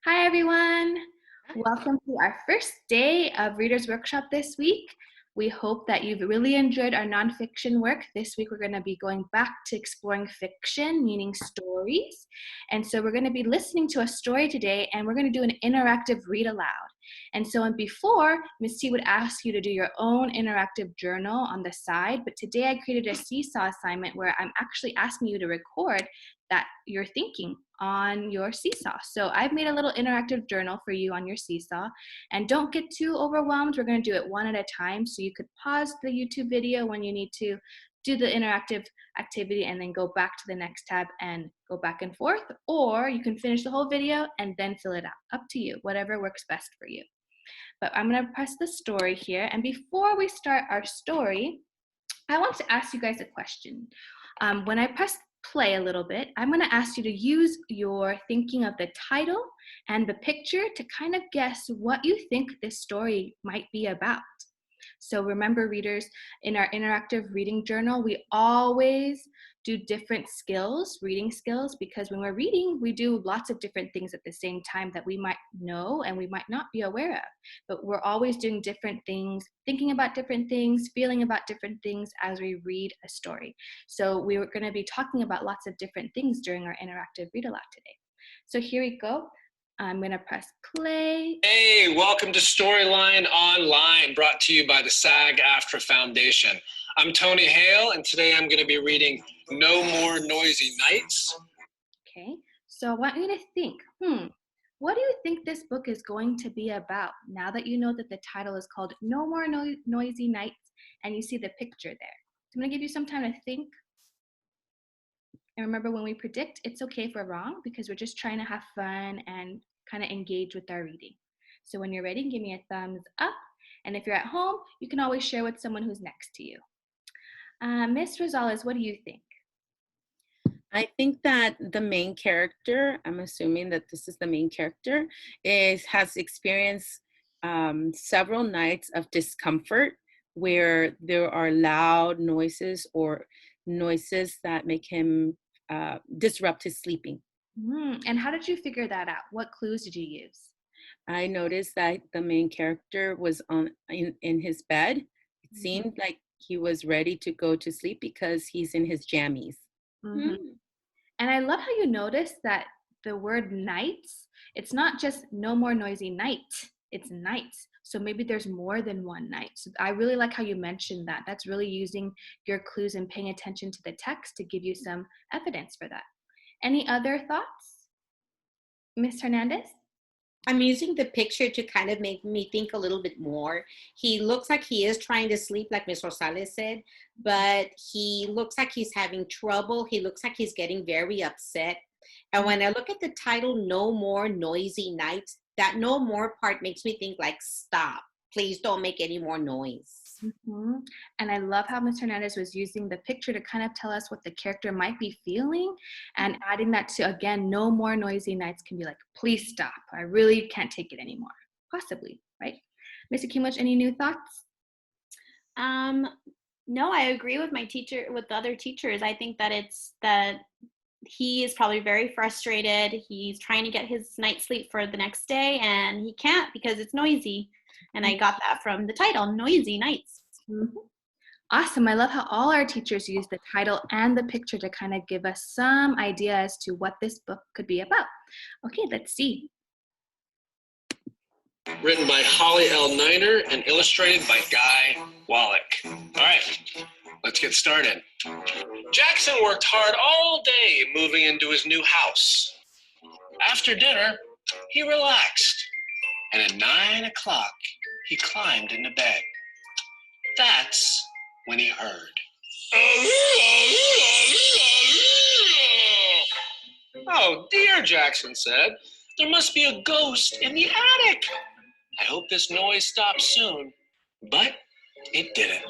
Hi, everyone. Welcome to our first day of Reader's Workshop this week. We hope that you've really enjoyed our nonfiction work. This week, we're going to be going back to exploring fiction, meaning stories. And so we're going to be listening to a story today, and we're going to do an interactive read aloud. And so before, Ms. T would ask you to do your own interactive journal on the side, but today I created a SeeSaw assignment where I'm actually asking you to record that you're thinking on your SeeSaw. So I've made a little interactive journal for you on your SeeSaw, and don't get too overwhelmed. We're going to do it one at a time, so you could pause the YouTube video when you need to do the interactive activity and then go back to the next tab and go back and forth, or you can finish the whole video and then fill it out. Up to you, whatever works best for you. But I'm going to press the story here, and before we start our story, I want to ask you guys a question. When I press play a little bit, I'm going to ask you to use your thinking of the title and the picture to kind of guess what you think this story might be about. So remember, readers, in our interactive reading journal, we always do different skills, reading skills, because when we're reading, we do lots of different things at the same time that we might know and we might not be aware of. But we're always doing different things, thinking about different things, feeling about different things as we read a story. So we're going to be talking about lots of different things during our interactive read aloud today. So here we go. I'm going to press play. Hey, welcome to Storyline Online, brought to you by the SAG-AFTRA Foundation. I'm Tony Hale, and today I'm going to be reading No More Noisy Nights. Okay, so I want you to think, what do you think this book is going to be about now that you know that the title is called No More Noisy Nights and you see the picture there? So I'm going to give you some time to think. And remember, when we predict, it's okay if we're wrong because we're just trying to have fun and kind of engage with our reading. So when you're ready, give me a thumbs up. And if you're at home, you can always share with someone who's next to you. Miss Rosales, what do you think? I think that the main character, I'm assuming that this is the main character, has experienced several nights of discomfort where there are loud noises or noises that make him disrupt his sleeping. And how did you figure that out? What clues did you use? I noticed that the main character was in his bed. It seemed like he was ready to go to sleep because he's in his jammies. And I love how you notice that the word nights, it's not just no more noisy night, it's nights. So maybe there's more than one night. So I really like how you mentioned that. That's really using your clues and paying attention to the text to give you some evidence for that. Any other thoughts? Ms. Hernandez? I'm using the picture to kind of make me think a little bit more. He looks like he is trying to sleep, like Ms. Rosales said, but he looks like he's having trouble. He looks like he's getting very upset. And when I look at the title, No More Noisy Nights, that no more part makes me think like, stop. Please don't make any more noise. And I love how Ms. Hernandez was using the picture to kind of tell us what the character might be feeling, and adding that to, again, no more noisy nights can be like, please stop. I really can't take it anymore. Possibly, right? Mr. Kimlich, any new thoughts? No, I agree with with the other teachers. I think that that he is probably very frustrated. He's trying to get his night's sleep for the next day, and he can't because it's noisy. And I got that from the title, Noisy Nights. Awesome. I love how all our teachers use the title and the picture to kind of give us some idea as to what this book could be about. Okay, let's see. Written by Holly L. Niner and illustrated by Guy Wallach. All right, let's get started. Jackson worked hard all day moving into his new house. After dinner, he relaxed, and at 9 o'clock, he climbed into bed. That's when he heard. Oh dear, Jackson said. There must be a ghost in the attic. I hope this noise stops soon. But it didn't.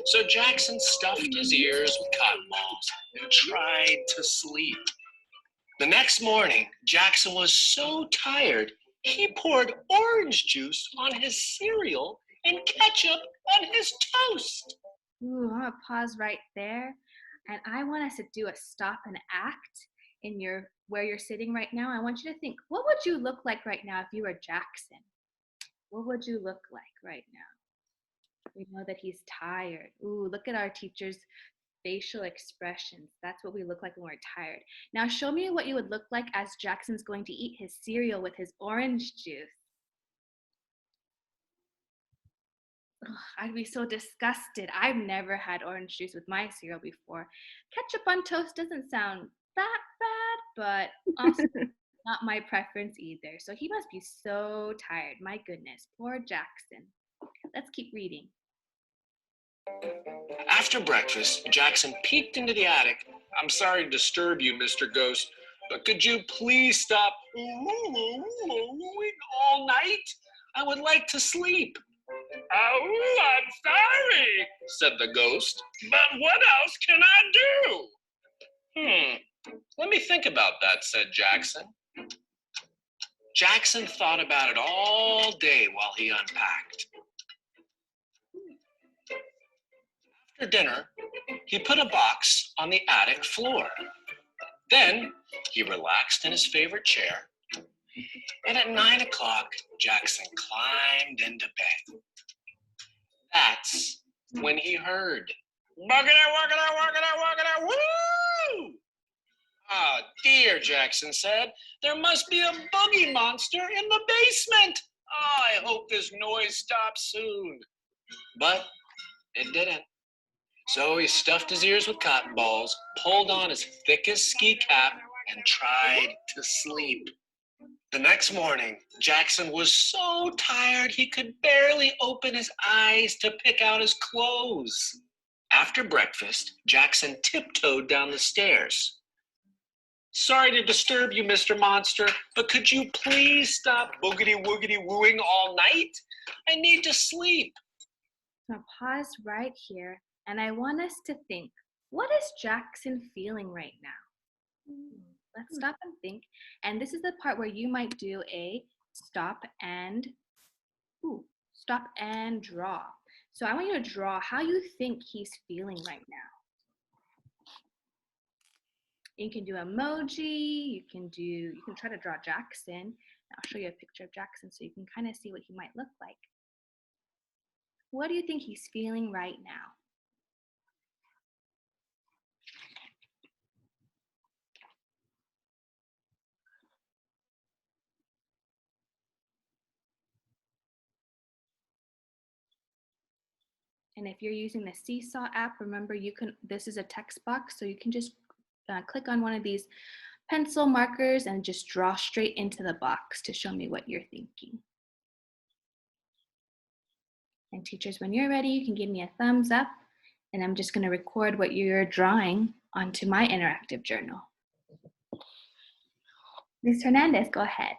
So Jackson stuffed his ears with cotton balls and tried to sleep. The next morning, Jackson was so tired, he poured orange juice on his cereal and ketchup on his toast. Ooh, I'm gonna pause right there. And I want us to do a stop and act in your where you're sitting right now, I want you to think, what would you look like right now if you were Jackson? What would you look like right now? We know that he's tired. Ooh, look at our teacher's facial expressions. That's what we look like when we're tired. Now show me what you would look like as Jackson's going to eat his cereal with his orange juice. Ugh, I'd be so disgusted. I've never had orange juice with my cereal before. Ketchup on toast doesn't sound that bad, but also not my preference either. So he must be so tired. My goodness, poor Jackson. Let's keep reading. After breakfast, Jackson peeked into the attic. I'm sorry to disturb you, Mr. Ghost, but could you please stop all night? I would like to sleep. Oh, I'm sorry, said the ghost, but what else can I do? Let me think about that, said Jackson. Jackson thought about it all day while he unpacked. After dinner, he put a box on the attic floor. Then he relaxed in his favorite chair, and at 9 o'clock, Jackson climbed into bed. That's when he heard, "Buggity, wuggity, wuggity, wuggity, woo!" "Ah, dear," Jackson said, "there must be a boogie monster in the basement. Oh, I hope this noise stops soon." But it didn't. So he stuffed his ears with cotton balls, pulled on his thickest ski cap, and tried to sleep. The next morning, Jackson was so tired he could barely open his eyes to pick out his clothes. After breakfast, Jackson tiptoed down the stairs. "Sorry to disturb you, Mr. Monster, but could you please stop boogity-woogity wooing all night? I need to sleep." Now pause right here, and I want us to think, what is Jackson feeling right now? Let's stop and think. And this is the part where you might do a stop and draw. So I want you to draw how you think he's feeling right now. You can do emoji, you can try to draw Jackson. I'll show you a picture of Jackson so you can kind of see what he might look like. What do you think he's feeling right now? And if you're using the SeeSaw app, remember this is a text box, so you can just click on one of these pencil markers and just draw straight into the box to show me what you're thinking. And teachers, when you're ready, you can give me a thumbs up, and I'm just gonna record what you're drawing onto my interactive journal. Ms. Hernandez, go ahead.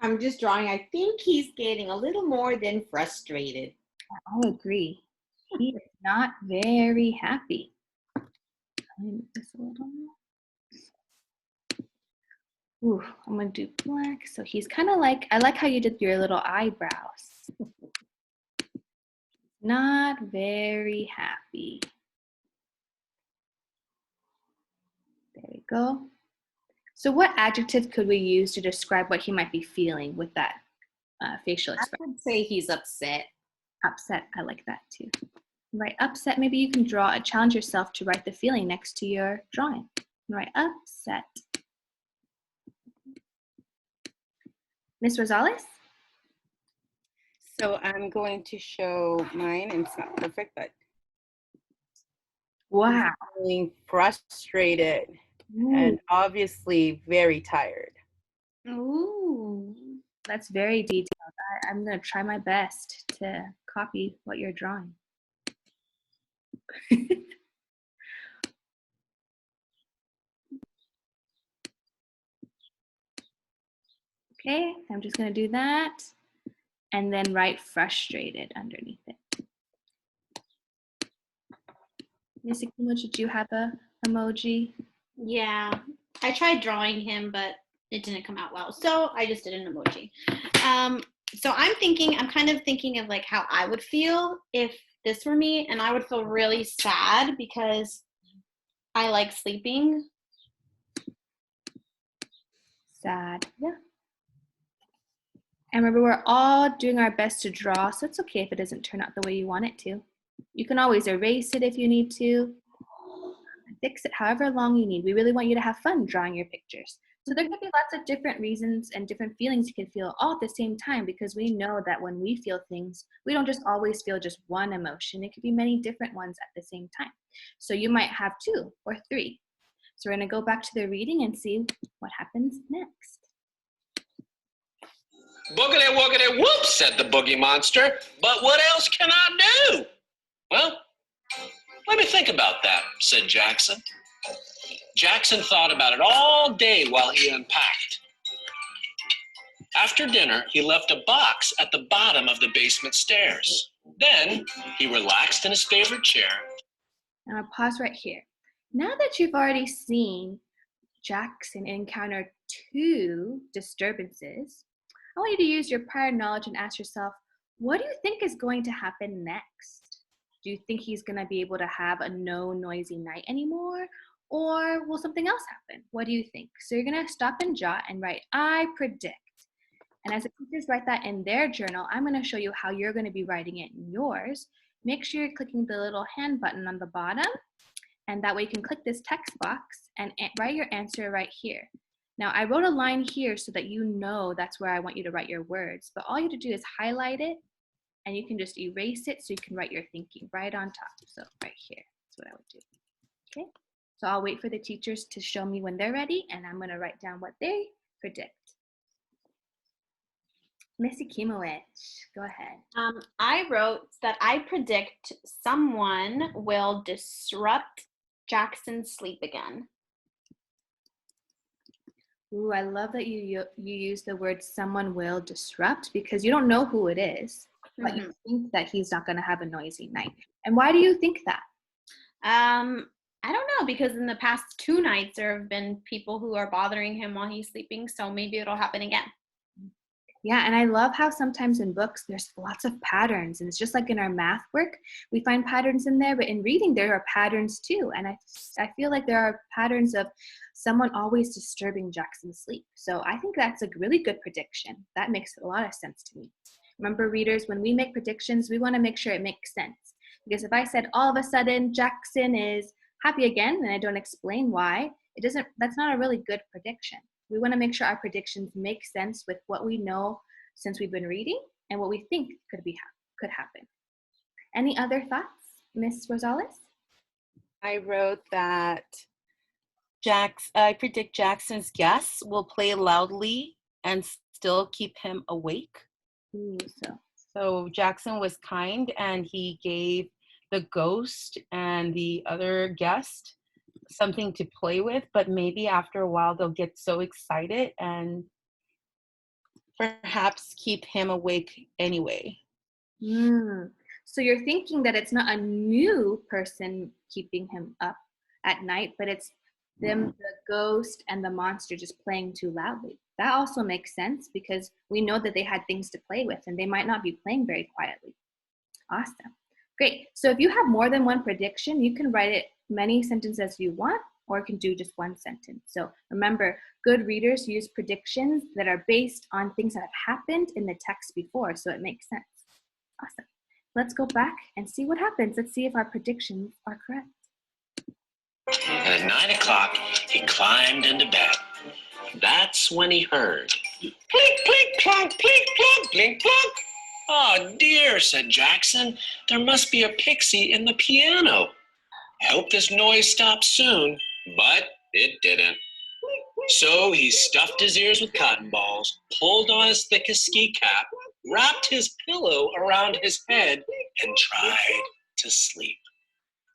I'm just drawing. I think he's getting a little more than frustrated. I'll agree. He is not very happy. Let me move this a little more. Ooh, I'm gonna do black. So he's kind of like, I like how you did your little eyebrows. Not very happy. There we go. So what adjective could we use to describe what he might be feeling with that facial expression? I would say he's upset. Upset, I like that too. Right, upset, maybe you can challenge yourself to write the feeling next to your drawing. Right, upset. Ms. Rosales? So I'm going to show mine, and it's not perfect, but Wow. feeling frustrated and obviously very tired. Ooh, that's very detailed. I'm gonna try my best to copy what you're drawing. Okay, I'm just gonna do that and then write frustrated underneath it. Ms. Akimo, did you have a emoji? Yeah, I tried drawing him, but it didn't come out well. So I just did an emoji. So I'm kind of thinking of like how I would feel if this were me, and I would feel really sad because I like sleeping. sad. Yeah. And remember, we're all doing our best to draw, so it's okay if it doesn't turn out the way you want it to. You can always erase it if you need to. Fix it however long you need. We really want you to have fun drawing your pictures. So there could be lots of different reasons and different feelings you can feel all at the same time, because we know that when we feel things, we don't just always feel just one emotion. It could be many different ones at the same time. So you might have 2 or 3. So we're going to go back to the reading and see what happens next. Boogity woogity whoop, said the boogie monster. But what else can I do? Well, let me think about that, said Jackson. Jackson thought about it all day while he unpacked. After dinner, he left a box at the bottom of the basement stairs. Then he relaxed in his favorite chair. And I'll pause right here. Now that you've already seen Jackson encounter 2 disturbances, I want you to use your prior knowledge and ask yourself, what do you think is going to happen next? Do you think he's going to be able to have a no noisy night anymore? Or will something else happen? What do you think? So you're going to stop and jot and write, I predict. And as the teachers write that in their journal, I'm going to show you how you're going to be writing it in yours. Make sure you're clicking the little hand button on the bottom, and that way you can click this text box and write your answer right here. Now, I wrote a line here so that you know that's where I want you to write your words, but all you have to do is highlight it, and you can just erase it so you can write your thinking right on top. So right here, that's what I would do. Okay, so I'll wait for the teachers to show me when they're ready, and I'm going to write down what they predict. Missy Kimowich, go ahead. I wrote that I predict someone will disrupt Jackson's sleep again. Ooh, I love that you use the word someone will disrupt, because you don't know who it is, but you think that he's not going to have a noisy night. And why do you think that? I don't know, because in the past 2 nights there have been people who are bothering him while he's sleeping, so maybe it'll happen again. Yeah, and I love how sometimes in books there's lots of patterns, and it's just like in our math work, we find patterns in there, but in reading there are patterns too. And I feel like there are patterns of someone always disturbing Jackson's sleep. So I think that's a really good prediction. That makes a lot of sense to me. Remember, readers, when we make predictions, we want to make sure it makes sense. Because if I said all of a sudden Jackson is happy again and I don't explain why, that's not a really good prediction. We want to make sure our predictions make sense with what we know since we've been reading and what we think could happen. Any other thoughts, Miss Rosales? I wrote that I predict Jackson's guests will play loudly and still keep him awake. So Jackson was kind, and he gave the ghost and the other guest something to play with, but maybe after a while they'll get so excited and perhaps keep him awake anyway. So you're thinking that it's not a new person keeping him up at night, but it's them, the ghost and the monster, just playing too loudly. That also makes sense, because we know that they had things to play with and they might not be playing very quietly. Awesome. Great. So if you have more than one prediction, you can write it many sentences as you want, or you can do just one sentence. So remember, good readers use predictions that are based on things that have happened in the text before, so it makes sense. Awesome. Let's go back and see what happens. Let's see if our predictions are correct. At 9 o'clock, he climbed into bed. That's when he heard, plink, plink, plonk, plink, plonk, blink, plonk. Oh dear, said Jackson, there must be a pixie in the piano. I hope this noise stops soon, but it didn't. So he stuffed his ears with cotton balls, pulled on his thickest ski cap, wrapped his pillow around his head, and tried to sleep.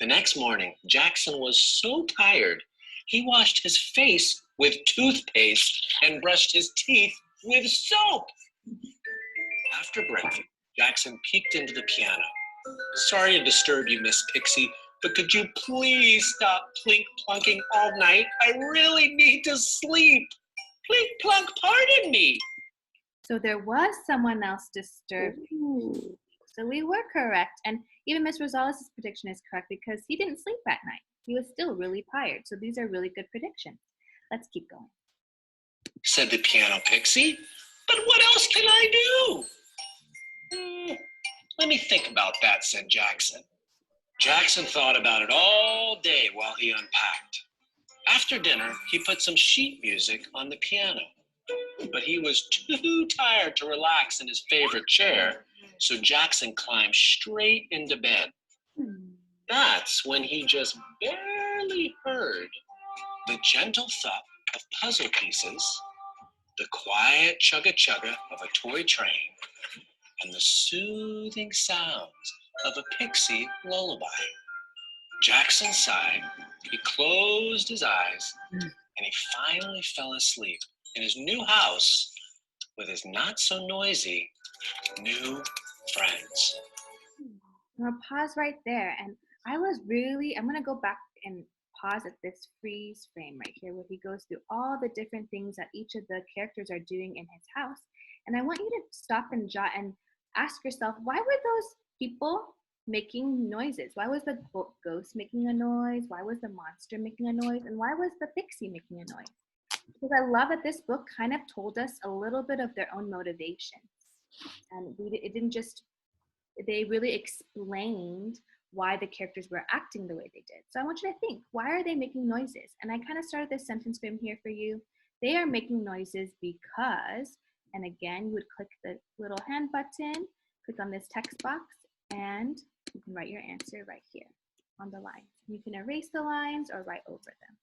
The next morning, Jackson was so tired, he washed his face with toothpaste and brushed his teeth with soap. After breakfast, Jackson peeked into the piano. Sorry to disturb you, Miss Pixie, but could you please stop plink-plunking all night? I really need to sleep. Plink-plunk, pardon me. So there was someone else disturbed. So we were correct. And even Miss Rosales' prediction is correct, because he didn't sleep at night. He was still really tired. So these are really good predictions. Let's keep going. said the piano pixie. But what else can I do? Let me think about that, said Jackson. Jackson thought about it all day while he unpacked. After dinner, he put some sheet music on the piano. But he was too tired to relax in his favorite chair, so Jackson climbed straight into bed. That's when he just barely heard the gentle thud of puzzle pieces, the quiet chugga-chugga of a toy train, and the soothing sounds of a pixie lullaby. Jackson sighed, he closed his eyes, and he finally fell asleep in his new house with his not-so-noisy new friends. I'm gonna pause right there. And I'm gonna go back and pause at this freeze frame right here where he goes through all the different things that each of the characters are doing in his house. And I want you to stop and jot and ask yourself, why were those people making noises? Why was the ghost making a noise? Why was the monster making a noise? And why was the pixie making a noise? Because I love that this book kind of told us a little bit of their own motivations. And it didn't just, they really explained why the characters were acting the way they did. So I want you to think, why are they making noises? And I kind of started this sentence frame here for you. They are making noises because, and again, you would click the little hand button, click on this text box, and you can write your answer right here on the line. You can erase the lines or write over them.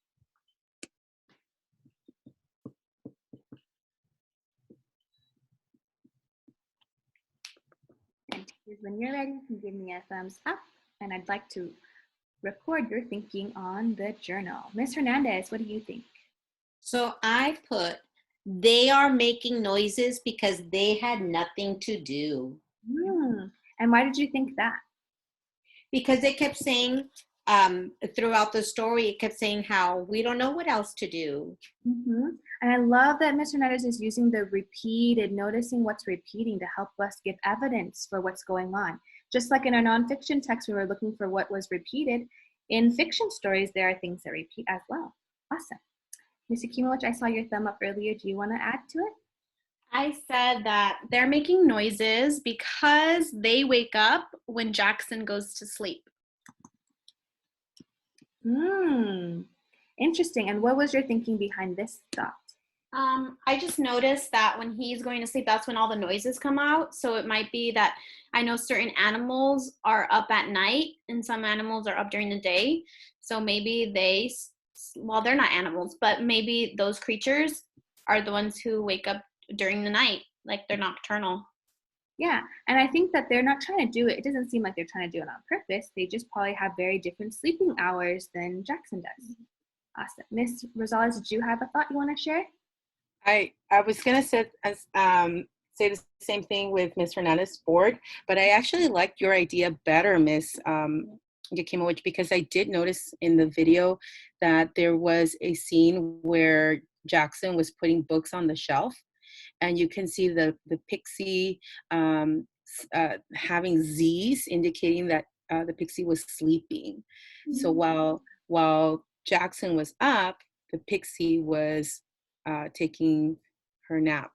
And when you're ready, you can give me a thumbs up, and I'd like to record your thinking on the journal. Ms. Hernandez, what do you think? So I put, they are making noises because they had nothing to do. And why did you think that? Because they kept saying, throughout the story, it kept saying how we don't know what else to do. And I love that Ms. Hernandez is using the repeated, noticing what's repeating to help us give evidence for what's going on. Just like in our nonfiction text, we were looking for what was repeated. In fiction stories, there are things that repeat as well. Awesome. Ms. Akimowicz, I saw your thumb up earlier. Do you want to add to it? I said that they're making noises because they wake up when Jackson goes to sleep. Interesting. And what was your thinking behind this thought? I just noticed that when he's going to sleep, that's when all the noises come out. So it might be that I know certain animals are up at night and some animals are up during the day. So maybe well, they're not animals, but maybe those creatures are the ones who wake up during the night, like they're nocturnal. Yeah, and I think that they're not trying to do it. It doesn't seem like they're trying to do it on purpose. They just probably have very different sleeping hours than Jackson does. Awesome. Ms. Rosales, did you have a thought you want to share? I was gonna say the same thing with Ms. Hernandez's board, but I actually liked your idea better, Ms. Yakimowicz, because I did notice in the video that there was a scene where Jackson was putting books on the shelf, and you can see the pixie having Z's, indicating that the pixie was sleeping. So while Jackson was up, the pixie was taking her nap.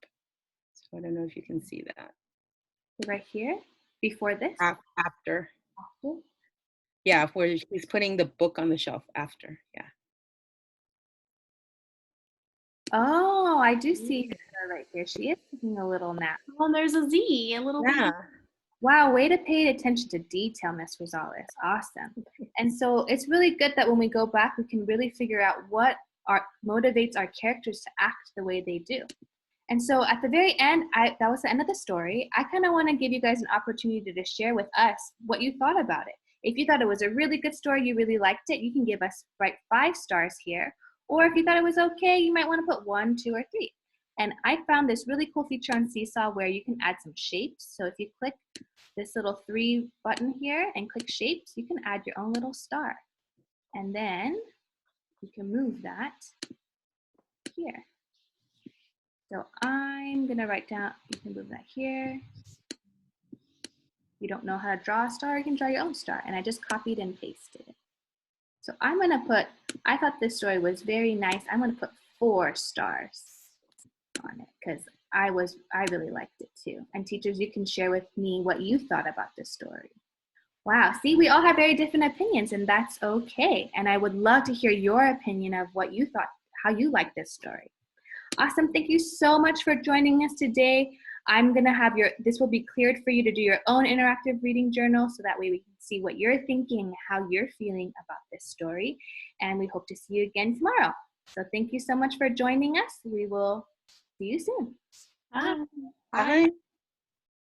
So I don't know if you can see that. Right here, before this? After. Yeah, where he's putting the book on the shelf after, yeah. Oh, I do see her right here. She is taking a little nap. Oh, there's a Z, a little Yeah. Wow, way to pay attention to detail, Ms. Rosales. Awesome. And so it's really good that when we go back, we can really figure out what motivates our characters to act the way they do. And so at the very end, that was the end of the story. I kind of want to give you guys an opportunity to share with us what you thought about it. If you thought it was a really good story, you really liked it, you can give us 5 stars here. Or if you thought it was okay, you might want to put 1, 2, or 3. And I found this really cool feature on SeeSaw where you can add some shapes. So if you click this little 3 button here and click shapes, you can add your own little star. And then you can move that here. So I'm gonna write down, you can move that here. You don't know how to draw a star, you can draw your own star. And I just copied and pasted it. So I'm gonna put, I thought this story was very nice. I'm gonna put 4 stars. because I really liked it too. And teachers, you can share with me what you thought about this story. Wow, see, we all have very different opinions, and that's okay. And I would love to hear your opinion of what you thought, how you liked this story. Awesome, thank you so much for joining us today. I'm gonna have this will be cleared for you to do your own interactive reading journal, so that way we can see what you're thinking, how you're feeling about this story. And we hope to see you again tomorrow. So thank you so much for joining us. We will see you soon. Bye. Bye.